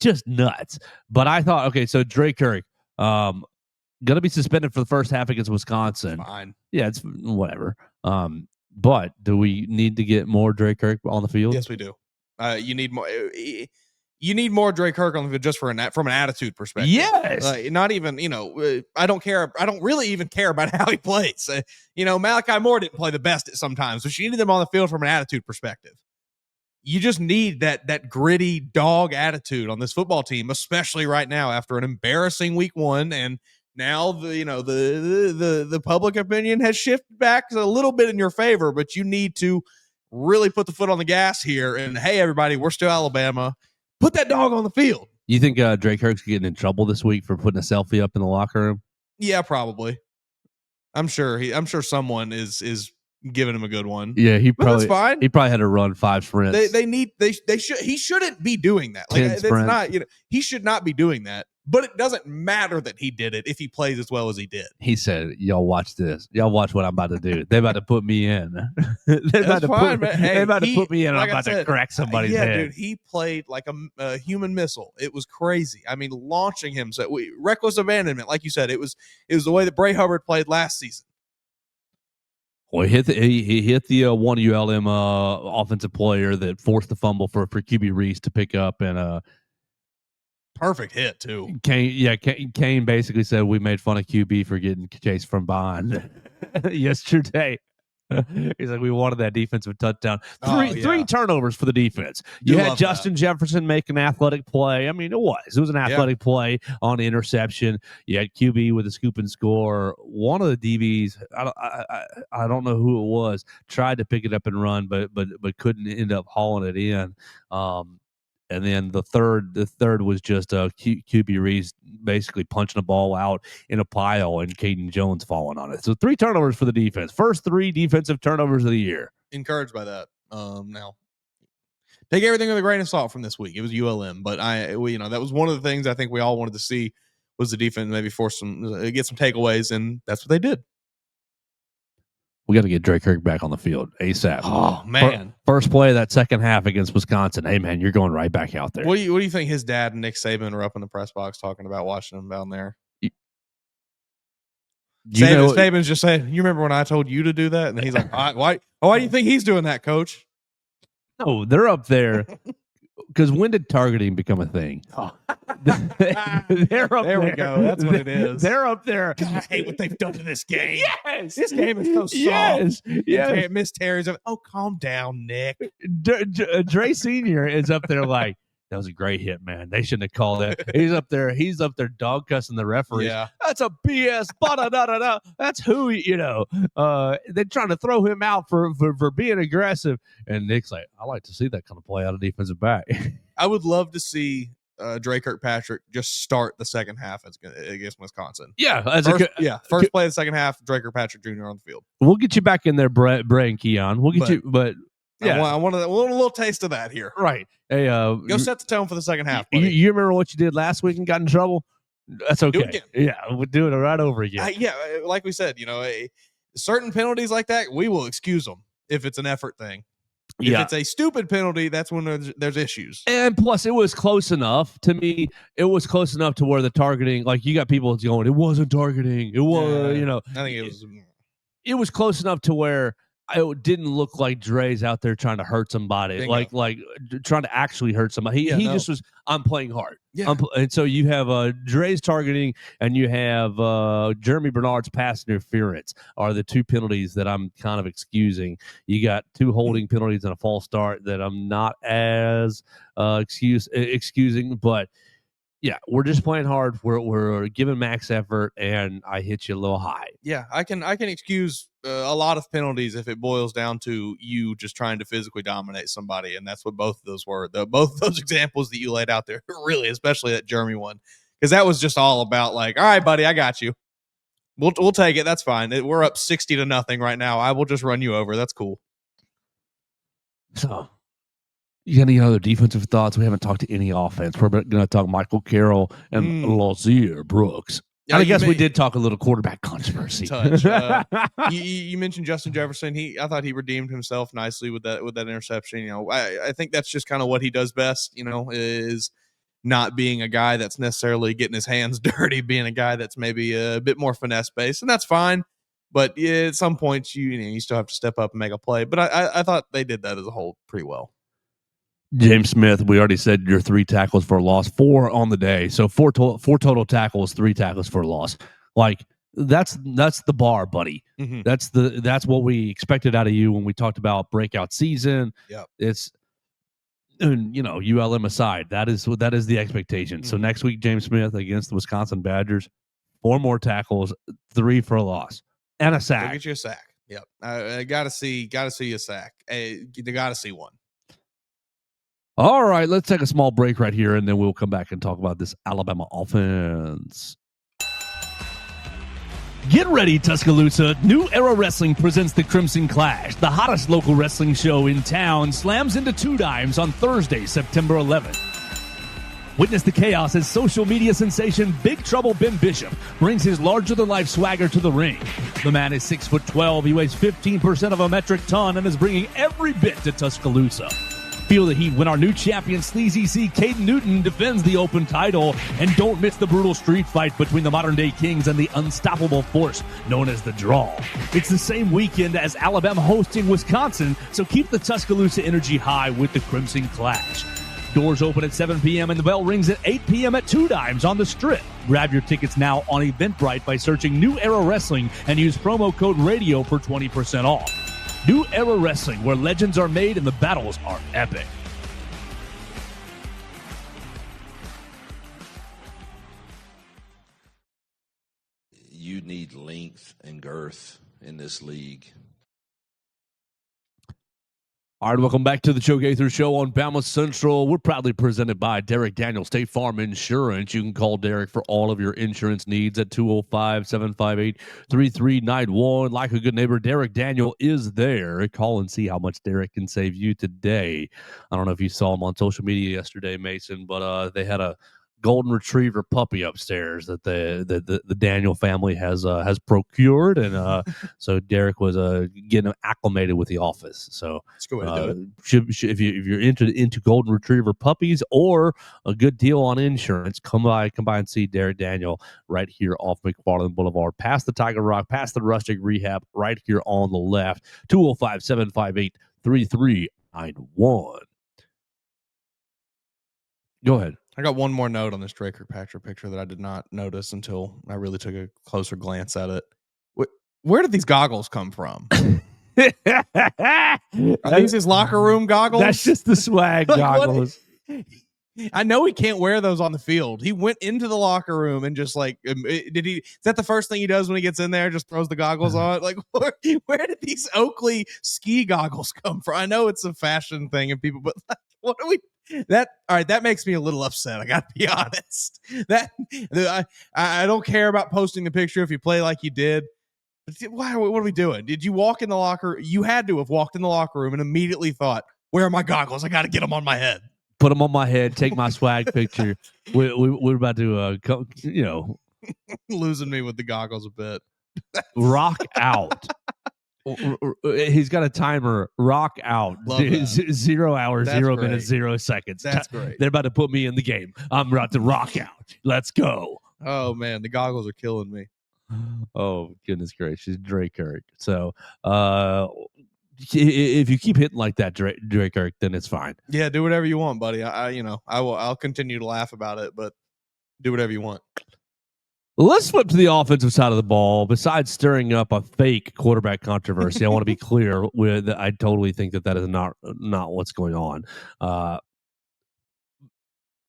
Just nuts. But I thought, okay, so Dre Kirk, going to be suspended for the first half against Wisconsin. Fine. Yeah, it's whatever. But do we need to get more Dre Kirk on the field? Yes, we do. You need more. You need more Dre Kirk on the field just from an attitude perspective. Yes. Not even, I don't care. I don't really even care about how he plays. Malachi Moore didn't play the best at sometimes, but you needed them on the field from an attitude perspective. You just need that gritty dog attitude on this football team, especially right now after an embarrassing week 1. And now the public opinion has shifted back a little bit in your favor, but you need to really put the foot on the gas here. And hey, everybody, we're still Alabama. Put that dog on the field. You think Dre Kirk's getting in trouble this week for putting a selfie up in the locker room? Yeah, probably. I'm sure someone is giving him a good one. Yeah, that's fine. He probably had to run 5 sprints. He shouldn't be doing that. Like it's not, he should not be doing that. But it doesn't matter that he did it if he plays as well as he did. He said, "Y'all watch this. Y'all watch what I'm about to do. They're about to put me in. They're about to put me in. And I'm about to crack somebody's head." Dude, he played like a human missile. It was crazy. I mean, launching him, reckless abandonment, like you said. It was the way that Bray Hubbard played last season. Well, he hit the one ULM offensive player that forced the fumble for QB Reese to pick up, and perfect hit too. Kane basically said we made fun of QB for getting chased from behind yesterday. He's like, we wanted that defensive touchdown. Three turnovers for the defense. You had Justin Jefferson make an athletic play. I mean, it was an athletic play on the interception. You had QB with a scoop and score. One of the DBs, I don't know who it was, tried to pick it up and run, but couldn't end up hauling it in. And then the third was just QB Reese basically punching a ball out in a pile and Caden Jones falling on it. So 3 turnovers for the defense. First 3 defensive turnovers of the year. Encouraged by that. Now, take everything with a grain of salt from this week. It was ULM, but that was one of the things I think we all wanted to see was the defense maybe force get some takeaways, and that's what they did. We got to get Dre Kirk back on the field ASAP. Oh man! First play of that second half against Wisconsin. Hey man, you're going right back out there. What do you think his dad and Nick Saban are up in the press box talking about watching him down there? Saban's just saying, "You remember when I told you to do that?" And he's like, "Why do you think he's doing that, Coach?" No, they're up there. Because when did targeting become a thing? Oh. They're up there. We go. That's what it is. They're up there. God, I hate what they've done to this game. Yes. This game is so soft. Yes. Miss Terry's oh, calm down, Nick. Dre Sr. is up there like, that was a great hit, man. They shouldn't have called that. He's up there dog cussing the referees. Yeah. That's a BS. That's who, they're trying to throw him out for being aggressive. And Nick's like, I like to see that kind of play out of defensive back. I would love to see Dre Kirkpatrick just start the second half against Wisconsin. Yeah. First play of the second half, Dre Kirkpatrick Jr. on the field. We'll get you back in there, Bray and Keon. We'll get you, but yeah. I want a little taste of that here. Right. Hey, go set the tone for the second half. You remember what you did last week and got in trouble? That's okay. Do it again. Yeah, we'll do it right over again. Like we said, certain penalties like that, we will excuse them if it's an effort thing. If it's a stupid penalty, that's when there's issues. And plus, it was close enough to me. It was close enough to where the targeting, like you got people going, it wasn't targeting. It was, I think it was. It was close enough to where it didn't look like Dre's out there trying to hurt somebody, Bingo. like trying to actually hurt somebody. He no. just was, I'm playing hard. Yeah. And so you have Dre's targeting and you have Jeremy Bernard's pass interference are the two penalties that I'm kind of excusing. You got two holding penalties and a false start that I'm not as excusing, but yeah, we're just playing hard. We're giving max effort, and I hit you a little high. Yeah, I can excuse a lot of penalties if it boils down to you just trying to physically dominate somebody, and that's what both of those were. Both of those examples that you laid out there, really, especially that Jeremy one, because that was just all about like, all right, buddy, I got you. We'll take it. That's fine. We're up 60-0 right now. I will just run you over. That's cool. So, you got any other defensive thoughts? We haven't talked to any offense. We're going to talk Michael Carroll and Lotzeir Brooks. Yeah, and I guess we did talk a little quarterback controversy. Touch. You mentioned Justin Jefferson. I thought he redeemed himself nicely with that interception. You know, I think that's just kind of what he does best. You know, is not being a guy that's necessarily getting his hands dirty, being a guy that's maybe a bit more finesse based, and that's fine. But at some points, you still have to step up and make a play. But I thought they did that as a whole pretty well. James Smith, we already said your 3 tackles for a loss, 4 on the day. So four total tackles, 3 tackles for a loss. Like that's the bar, buddy. Mm-hmm. That's what we expected out of you when we talked about breakout season. Yeah. It's, and ULM aside, that is the expectation. Mm-hmm. So next week, James Smith against the Wisconsin Badgers, 4 more tackles, 3 for a loss and a sack. Go get you a sack. Yep. I gotta see a sack. You gotta see one. All right, let's take a small break right here, and then we'll come back and talk about this Alabama offense. Get ready, Tuscaloosa. New Era Wrestling presents the Crimson Clash. The hottest local wrestling show in town slams into 2 dimes on Thursday, September 11th. Witness the chaos as social media sensation Big Trouble Ben Bishop brings his larger-than-life swagger to the ring. The man is 6'12", he weighs 15% of a metric ton, and is bringing every bit to Tuscaloosa. Feel the heat when our new champion Sleazy C. Caden Newton defends the open title, and don't miss the brutal street fight between the modern-day Kings and the unstoppable force known as the Draw. It's the same weekend as Alabama hosting Wisconsin, so keep the Tuscaloosa energy high with the Crimson Clash. Doors open at 7 p.m. and the bell rings at 8 p.m. at 2 dimes on the Strip. Grab your tickets now on Eventbrite by searching New Era Wrestling and use promo code RADIO for 20% off. New Era Wrestling, where legends are made and the battles are epic. You need length and girth in this league. All right, welcome back to the Joe Gaither Show on Bama Central. We're proudly presented by Derek Daniel State Farm Insurance. You can call Derek for all of your insurance needs at 205-758-3391. Like a good neighbor, Derek Daniel is there. Call and see how much Derek can save you today. I don't know if you saw him on social media yesterday, Mason, but they had a golden retriever puppy upstairs that the Daniel family has procured, and so Derek was getting acclimated with the office. So that's a good way to do it. If you're into golden retriever puppies or a good deal on insurance, come by and see Derek Daniel right here off McFarland Boulevard, past the Tiger Rock, past the Rustic Rehab, right here on the left. 205-758-3391. Go ahead. I got one more note on this Drake Kirkpatrick picture that I did not notice until I really took a closer glance at it. Where did these goggles come from? Are these his locker room goggles? That's just the swag goggles. I know he can't wear those on the field. He went into the locker room and just is that the first thing he does when he gets in there? Just throws the goggles on? Like, where did these Oakley ski goggles come from? I know it's a fashion thing and people, but like, what are we? All right, that makes me a little upset. I got to be honest. I don't care about posting the picture if you play like you did. What are we doing? Did you walk in the locker? You had to have walked in the locker room and immediately thought, "Where are my goggles? I got to get them on my head." Put them on my head. Take my swag picture. We're about to, losing me with the goggles a bit. Rock out. He's got a timer. Rock out. 0 hours, That's 0 great. minutes, 0 seconds. That's great. They're about to put me in the game. I'm about to rock out. Let's go. Oh man, the goggles are killing me. Oh goodness gracious, Drake Kirk. So if you keep hitting like that, Drake Kirk, then it's fine. Yeah, do whatever you want, buddy. I'll continue to laugh about it, but do whatever you want. Let's flip to the offensive side of the ball. Besides stirring up a fake quarterback controversy, I want to be clear with I totally think that is not what's going on.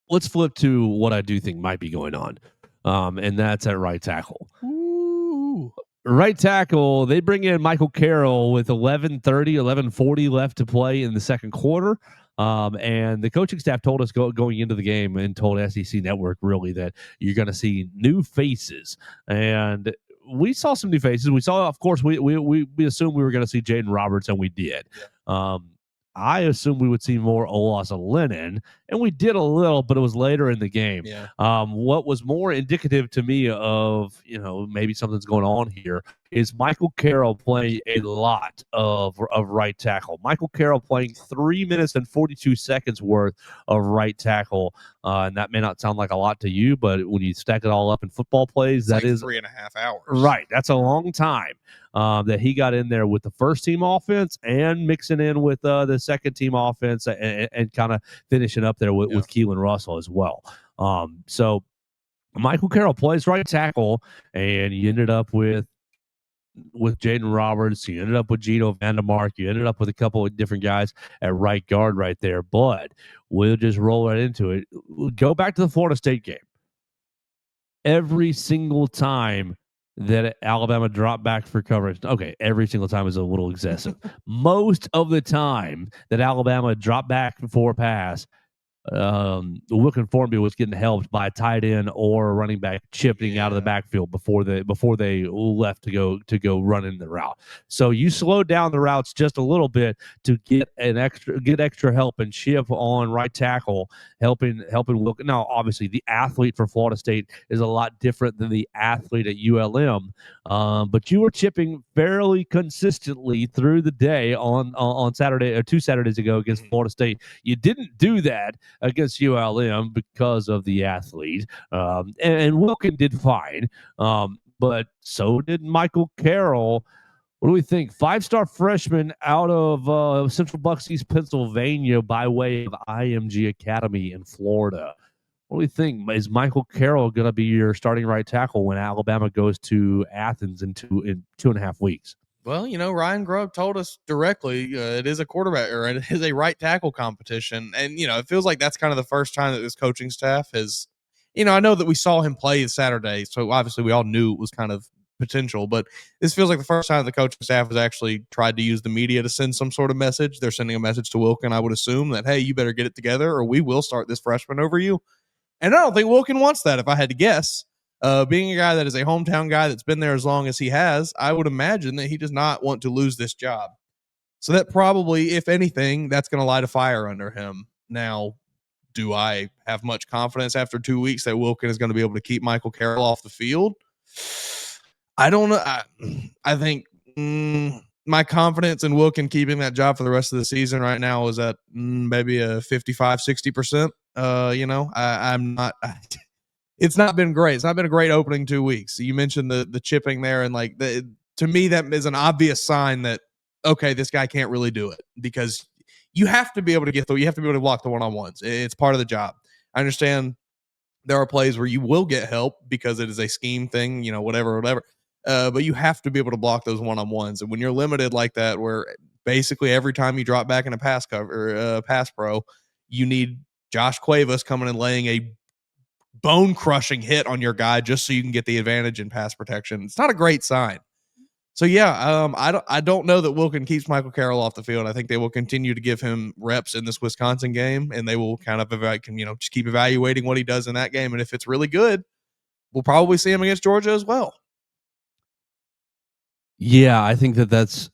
Let's flip to what I do think might be going on, and that's at right tackle. Ooh. Right tackle, they bring in Michael Carroll with 11:40 left to play in the second quarter. And the coaching staff told us going into the game and told SEC Network really that you're going to see new faces. And we saw some new faces. We saw, of course, we assumed we were going to see Jaden Roberts, and we did. Yeah. I assumed we would see more Olas Lennon, and we did a little, but it was later in the game. Yeah. What was more indicative to me of, maybe something's going on here is Michael Carroll playing a lot of right tackle. Michael Carroll playing 3 minutes and 42 seconds worth of right tackle. And that may not sound like a lot to you, but when you stack it all up in football plays, that is 3.5 hours. Right. That's a long time that he got in there with the first team offense and mixing in with the second team offense and kind of finishing up there with Keelan Russell as well. So Michael Carroll plays right tackle, and you ended up with Jaden Roberts, you ended up with Gino Vandermark, you ended up with a couple of different guys at right guard right there. But we'll just roll right into it. Go back to the Florida State game. Every single time that Alabama dropped back for coverage, okay, every single time is a little excessive. Most of the time that Alabama dropped back for a pass, Wilkin Formby was getting helped by a tight end or a running back chipping out of the backfield before they left to go running the route. So you slowed down the routes just a little bit to get extra help and chip on right tackle, helping Wilkin. Now, obviously, the athlete for Florida State is a lot different than the athlete at ULM, but you were chipping fairly consistently through the day on Saturday or 2 Saturdays ago against Florida State. You didn't do that against ULM because of the athlete, and Wilkin did fine, but so did Michael Carroll. What do we think? 5-star freshman out of Central Bucks East, Pennsylvania, by way of IMG Academy in Florida. What do we think? Is Michael Carroll going to be your starting right tackle when Alabama goes to Athens in 2.5 weeks? Well, Ryan Grubb told us directly it is a quarterback or it is a right tackle competition. And, it feels like that's kind of the first time that this coaching staff has, I know that we saw him play Saturday. So obviously we all knew it was kind of potential, but this feels like the first time the coaching staff has actually tried to use the media to send some sort of message. They're sending a message to Wilkin, I would assume, that, hey, you better get it together or we will start this freshman over you. And I don't think Wilkin wants that, if I had to guess. Being a guy that is a hometown guy that's been there as long as he has, I would imagine that he does not want to lose this job. So that probably, if anything, that's going to light a fire under him. Now, do I have much confidence after 2 weeks that Wilkin is going to be able to keep Michael Carroll off the field? I don't know. I think my confidence in Wilkin keeping that job for the rest of the season right now is at maybe a 55-60%. I'm not. It's not been great. It's not been a great opening 2 weeks. You mentioned the chipping there, and to me that is an obvious sign that okay, this guy can't really do it because you have to be able to you have to be able to block the one-on-ones. It's part of the job. I understand there are plays where you will get help because it is a scheme thing, whatever. But you have to be able to block those one-on-ones, and when you're limited like that, where basically every time you drop back in a pass cover, pass pro, you need Josh Cuevas coming and laying a bone-crushing hit on your guy just so you can get the advantage in pass protection. It's not a great sign. So I don't know that Wilkin keeps Michael Carroll off the field. I think they will continue to give him reps in this Wisconsin game, and they will kind of just keep evaluating what he does in that game. And if it's really good, we'll probably see him against Georgia as well. Yeah, I think that's.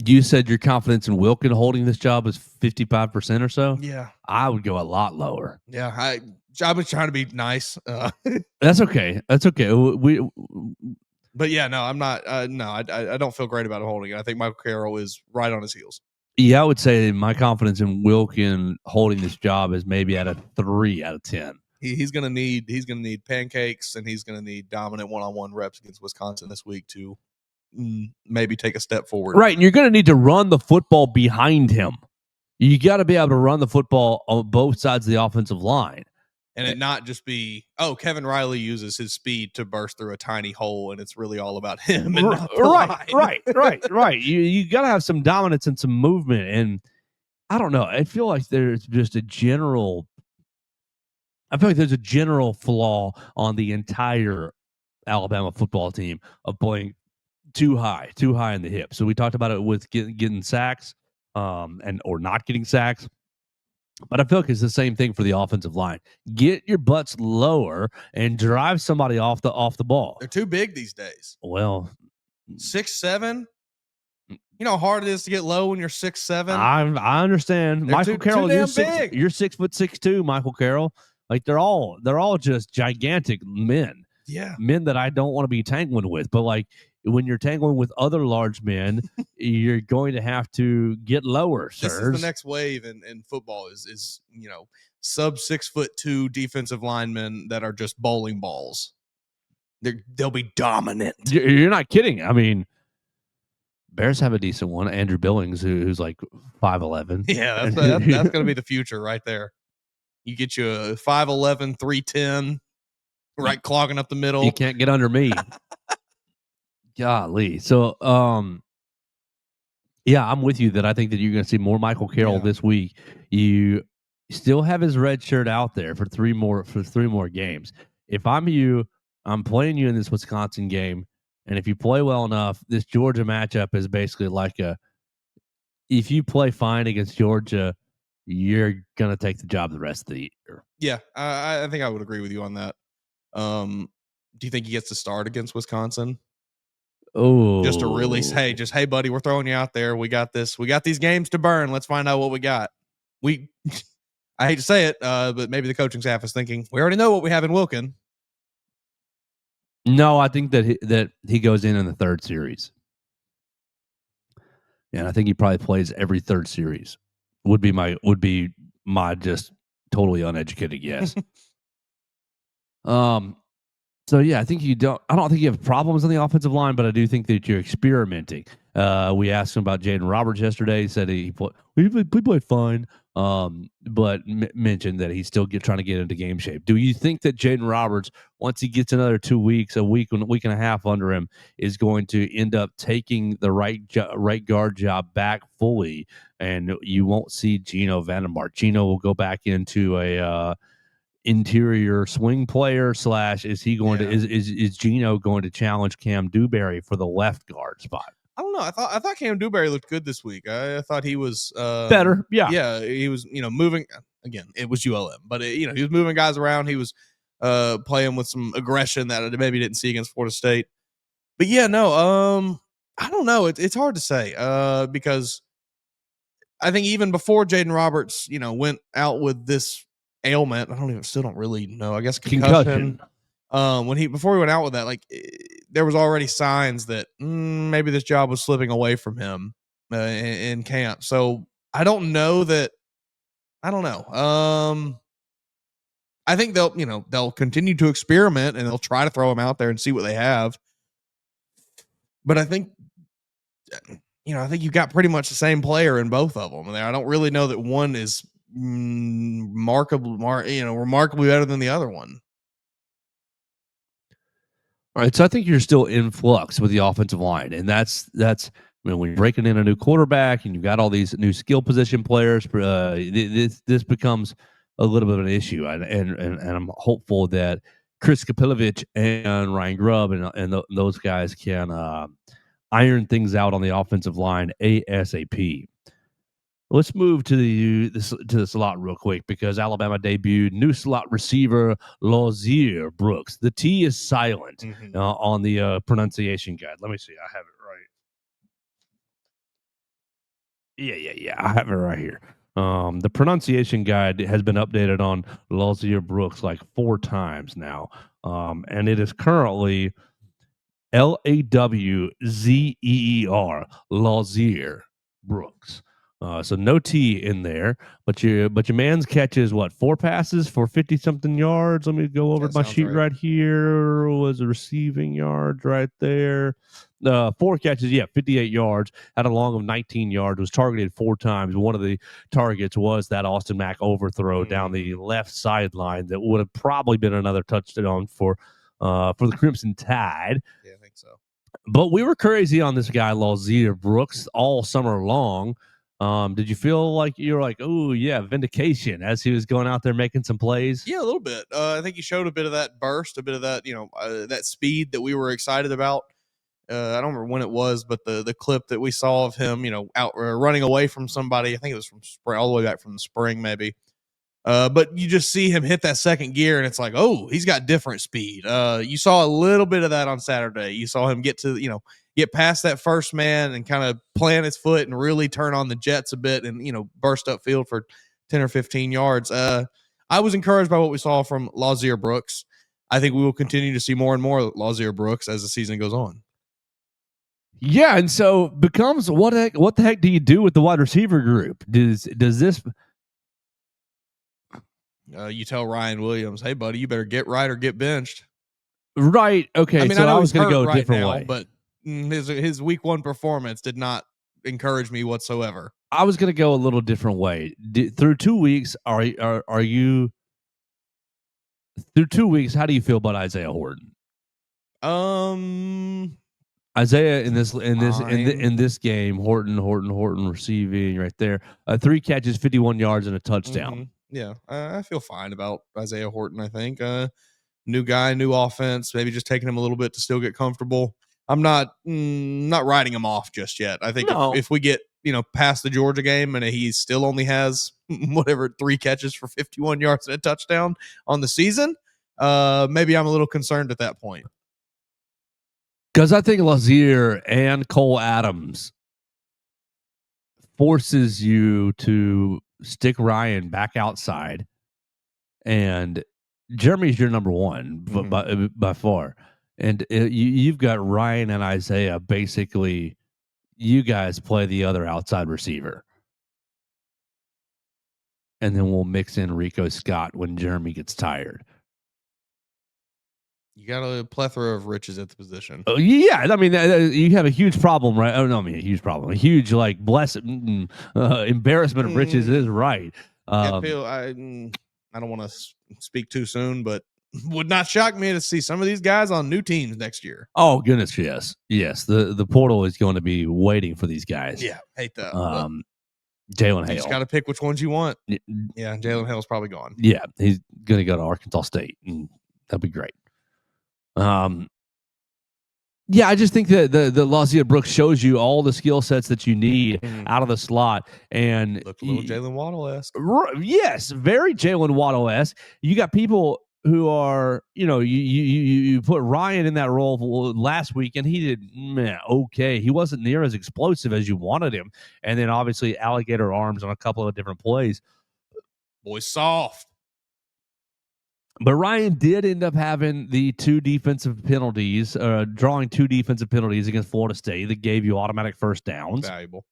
You said your confidence in Wilkin holding this job is 55% or so. Yeah, I would go a lot lower. Yeah, I was trying to be nice. That's okay. But yeah, no, I'm not. No, I don't feel great about holding it. I think Michael Carroll is right on his heels. Yeah, I would say my confidence in Wilkin holding this job is maybe at a 3 out of 10. He's gonna need pancakes, and he's gonna need dominant one-on-one reps against Wisconsin this week to maybe take a step forward. Right, and you're going to need to run the football behind him. You got to be able to run the football on both sides of the offensive line. And it not just be, Kevin Riley uses his speed to burst through a tiny hole, and it's really all about him and not the line. Right. You got to have some dominance and some movement. And I don't know. I feel like there's a general flaw on the entire Alabama football team of playing too high in the hip. So we talked about it with getting sacks, or not getting sacks. But I feel like it's the same thing for the offensive line. Get your butts lower and drive somebody off the ball. They're too big these days. Well, 6'7". You know how hard it is to get low when you're 6'7". I understand. They're Michael Carroll, too you're damn big. You're 6'6" Michael Carroll. Like they're all just gigantic men. Yeah. Men that I don't want to be tangling with. But like when you're tangling with other large men, you're going to have to get lower, sirs. This is the next wave in football is sub 6'2" defensive linemen that are just bowling balls. They'll be dominant. You're not kidding. I mean, Bears have a decent one, Andrew Billings, who's like 5'11". Yeah, that's going to be the future right there. You get you a 5'11", 310, right clogging up the middle. You can't get under me. Golly. So, yeah, I'm with you that I think that you're going to see more Michael Carroll this week. You still have his red shirt out there for three more games. If I'm you, I'm playing you in this Wisconsin game, and if you play well enough, this Georgia matchup is basically like if you play fine against Georgia, you're going to take the job the rest of the year. Yeah, I think I would agree with you on that. Do you think he gets to start against Wisconsin? Oh, just to really say, hey, buddy, we're throwing you out there. We got this. We got these games to burn. Let's find out what we got. I hate to say it, but maybe the coaching staff is thinking we already know what we have in Wilkin. No, I think that he goes in the third series. And I think he probably plays every third series. Would be my just totally uneducated guess. So yeah, I don't think you have problems on the offensive line, but I do think that you're experimenting. We asked him about Jaden Roberts yesterday. He said we played fine, but mentioned that he's still trying to get into game shape. Do you think that Jaden Roberts, once he gets another 2 weeks, a week and a half under him, is going to end up taking the right guard job back fully, and you won't see Gino Vandenmark? Gino will go back into a interior swing player / is he going to is Gino going to challenge Cam Dewberry for the left guard spot? I don't know. I thought Cam Dewberry looked good this week. I thought he was better. Yeah, he was moving. Again, it was ULM, but he was moving guys around. He was playing with some aggression that I maybe didn't see against Florida State. But yeah, no, I don't know. It's hard to say because I think even before Jaden Roberts went out with this ailment, still don't really know. I guess concussion. Before he went out with that, there was already signs that maybe this job was slipping away from him in camp. So I don't know that. I don't know. I think they'll continue to experiment and they'll try to throw him out there and see what they have. But I think you've got pretty much the same player in both of them. I don't really know that one is remarkably better than the other one. All right, so I think you're still in flux with the offensive line, and that's when you're breaking in a new quarterback and you've got all these new skill position players. This becomes a little bit of an issue, and I'm hopeful that Chris Kapilovic and Ryan Grubb and those guys can iron things out on the offensive line ASAP. Let's move to the slot real quick because Alabama debuted new slot receiver Lotzeir Brooks. The T is silent on the pronunciation guide. Let me see. I have it right. Yeah. I have it right here. The pronunciation guide has been updated on Lotzeir Brooks like 4 times now, and it is currently Lawzeer Lotzeir Brooks. So no T in there, but your man's catches what 4 passes for 50 something yards. Let me go over That my sounds sheet right. right here. Was receiving yards right there. 4 catches, 58 yards. Had a long of 19 yards. Was targeted 4 times. One of the targets was that Austin Mack overthrow down the left sideline that would have probably been another touchdown for the Crimson Tide. Yeah, I think so. But we were crazy on this guy, Lotzeir Brooks, all summer long. Did you feel like you were like, oh, yeah, vindication as he was going out there making some plays? Yeah, a little bit. I think he showed a bit of that burst, a bit of that, that speed that we were excited about. I don't remember when it was, but the clip that we saw of him, out running away from somebody, I think it was from spring, all the way back from the spring, maybe. But you just see him hit that second gear, and it's like, oh, he's got different speed. You saw a little bit of that on Saturday. You saw him get past that first man and kind of plant his foot and really turn on the jets a bit and, burst up field for 10 or 15 yards. I was encouraged by what we saw from Lotzeir Brooks. I think we will continue to see more and more Lotzeir Brooks as the season goes on. Yeah, and so becomes what the heck do you do with the wide receiver group? Does this You tell Ryan Williams, hey, buddy, you better get right or get benched. right? Okay, I mean, so I know was he's going to hurt go a right different now, way. but his week 1 performance did not encourage me whatsoever. I was going to go a little different way. Through 2 weeks, are you through 2 weeks? How do you feel about Isaiah Horton? Isaiah in this game, Horton receiving right there, 3 catches, 51 yards, and a touchdown. Yeah, I feel fine about Isaiah Horton. I think new guy, new offense. Maybe just taking him a little bit to still get comfortable. I'm not writing him off just yet. I think if we get past the Georgia game and he still only has whatever 3 catches for 51 yards and a touchdown on the season, maybe I'm a little concerned at that point. Because I think Lotzeir and Cole Adams forces you to stick Ryan back outside, and Jeremy's your number one by far. And you've got Ryan and Isaiah. Basically, you guys play the other outside receiver, and then we'll mix in Rico Scott when Jeremy gets tired. You got a plethora of riches at the position. Oh, yeah, I mean, you have a huge problem, right? Oh no, I mean a huge problem, a huge embarrassment of riches is right. I don't want to speak too soon, but would not shock me to see some of these guys on new teams next year. Oh goodness, yes. The portal is going to be waiting for these guys. Yeah, hate that. Jalen Hale. You just got to pick which ones you want. Yeah, Jalen Hale's probably gone. Yeah, he's going to go to Arkansas State, and that'll be great. Yeah, I just think that the Lotzeir Brooks shows you all the skill sets that you need out of the slot, and looked a little Jalen Waddle-esque. Yes, very Jalen Waddle-esque. You got people who are, you put Ryan in that role last week, and he did okay. He wasn't near as explosive as you wanted him, and then obviously alligator arms on a couple of different plays. Boy, soft. But Ryan did end up having the 2 defensive penalties, drawing 2 defensive penalties against Florida State that gave you automatic first downs. Valuable.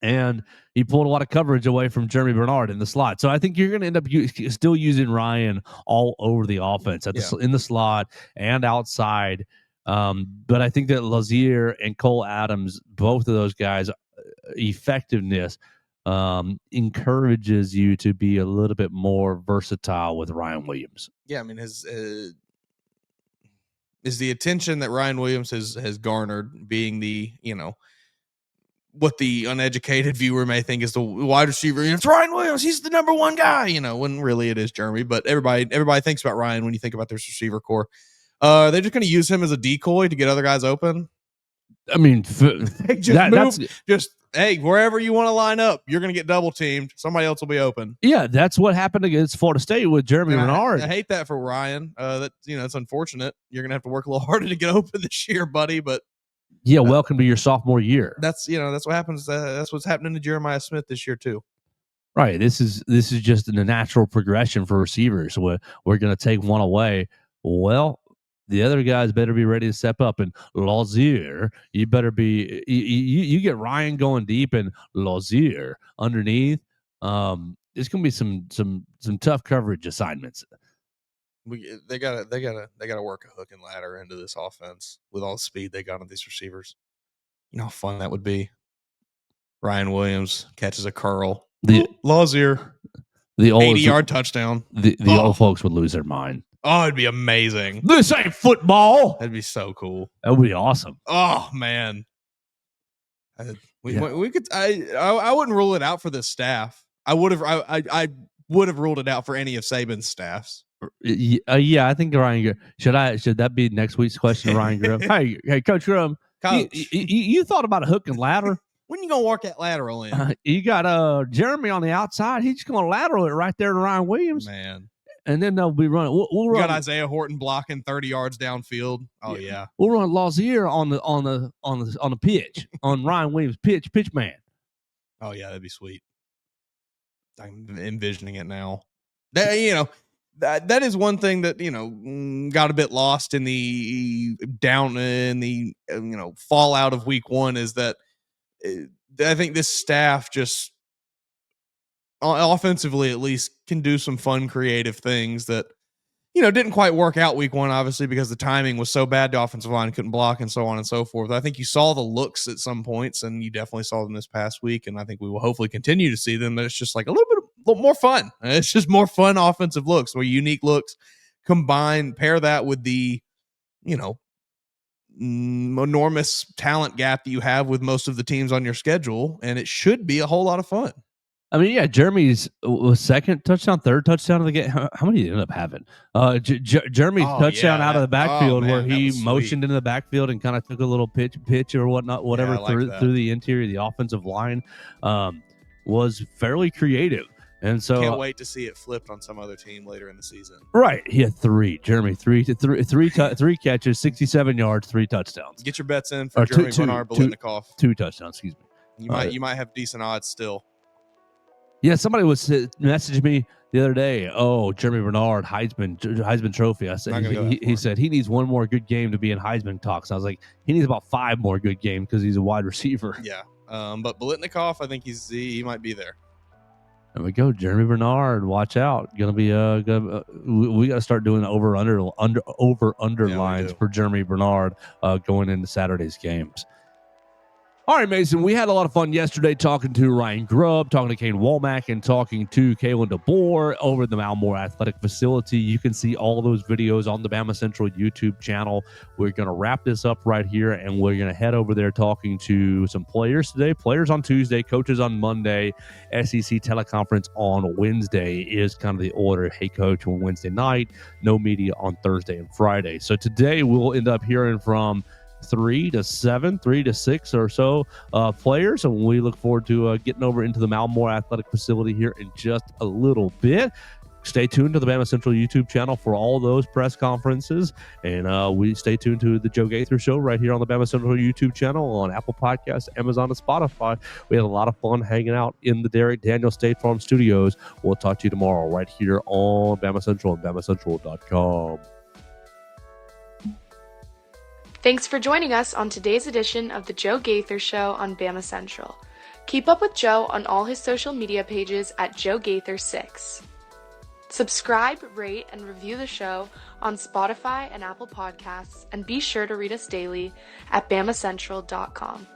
And he pulled a lot of coverage away from Jeremy Bernard in the slot. So I think you're going to end up still using Ryan all over the offense in the slot and outside. But I think that Lotzeir and Cole Adams, both of those guys, effectiveness encourages you to be a little bit more versatile with Ryan Williams. Yeah, I mean, is the attention that Ryan Williams has garnered being the, what the uneducated viewer may think is the wide receiver. It's Ryan Williams. He's the number 1 guy, when really it is Jeremy. But everybody thinks about Ryan when you think about their receiver core. They're just going to use him as a decoy to get other guys open. I mean, hey, wherever you want to line up, you're going to get double teamed. Somebody else will be open. Yeah, that's what happened against Florida State with Jeremy Bernard. I hate that for Ryan. That's unfortunate. You're going to have to work a little harder to get open this year, buddy. But yeah, welcome to your sophomore year. That's what happens. That's what's happening to Jeremiah Smith this year too. Right. This is just a natural progression for receivers. We're going to take one away. Well, the other guys better be ready to step up. And Lotzeir, you better be. You get Ryan going deep and Lotzeir underneath. It's gonna be some tough coverage assignments. They gotta work a hook and ladder into this offense with all the speed they got on these receivers. You know how fun that would be. Ryan Williams catches a curl. Lotzeir, the old 80-yard touchdown. The old folks would lose their mind. Oh, it'd be amazing. This ain't football. That'd be so cool. That would be awesome. Oh man, we could. I wouldn't rule it out for this staff. I would have ruled it out for any of Saban's staffs. Yeah, I think Ryan. Should that be next week's question, Ryan Grimm? hey, Coach Grimm. Coach, you thought about a hook and ladder? When you gonna work that lateral in? You got Jeremy on the outside. He's just gonna lateral it right there to Ryan Williams, man. And then they'll be running. We'll run. Got Isaiah Horton blocking 30 yards downfield. Oh yeah. We'll run Lotzeir on the pitch on Ryan Williams pitch man. Oh yeah, that'd be sweet. I'm envisioning it now. That is one thing that got a bit lost in the fallout of week one is that I think this staff just offensively at least can do some fun creative things that didn't quite work out week one, obviously, because the timing was so bad. The offensive line couldn't block and so on and so forth. I think you saw the looks at some points, and you definitely saw them this past week, and I think we will hopefully continue to see them. But it's just like a little more fun. It's just more fun offensive looks, or unique looks. Pair that with the enormous talent gap that you have with most of the teams on your schedule, and it should be a whole lot of fun. I mean, yeah, Jeremy's second touchdown, third touchdown of the game. How many did he end up having? Jeremy's touchdown out of the backfield where he motioned into the backfield and kind of took a little pitch or whatever through the interior of the offensive line was fairly creative. And so can't wait to see it flipped on some other team later in the season. Right. He had Jeremy, three catches, 67 yards, 3 touchdowns. Get your bets in for Jeremy Bernard Bolitnikoff. 2 touchdowns, excuse me. You might have decent odds still. Yeah, somebody was messaging me the other day. Oh, Jeremy Bernard, Heisman Trophy. I said he said he needs one more good game to be in Heisman talks. I was like, he needs about 5 more good games because he's a wide receiver. Yeah, but Bolitnikoff, I think he might be there. There we go, Jeremy Bernard. Watch out, gonna be we got to start doing over under lines for Jeremy Bernard going into Saturday's games. All right, Mason, we had a lot of fun yesterday talking to Ryan Grubb, talking to Kane Womack, and talking to Kalen DeBoer over the Malmore Athletic Facility. You can see all those videos on the Bama Central YouTube channel. We're going to wrap this up right here, and we're going to head over there talking to some players today. Players on Tuesday, coaches on Monday, SEC teleconference on Wednesday is kind of the order. Hey, coach, on Wednesday night, no media on Thursday and Friday. So today we'll end up hearing from 3 to 6 or so players, and we look forward to getting over into the Malmore Athletic Facility here in just a little bit. Stay tuned to the Bama Central YouTube channel for all those press conferences, and we stay tuned to the Joe Gaither Show right here on the Bama Central YouTube channel on Apple Podcasts, Amazon, and Spotify. We had a lot of fun hanging out in the Derek Daniel State Farm Studios. We'll talk to you tomorrow right here on Bama Central and BamaCentral.com. Thanks for joining us on today's edition of the Joe Gaither Show on Bama Central. Keep up with Joe on all his social media pages at Joe Gaither6. Subscribe, rate, and review the show on Spotify and Apple Podcasts, and be sure to read us daily at BamaCentral.com.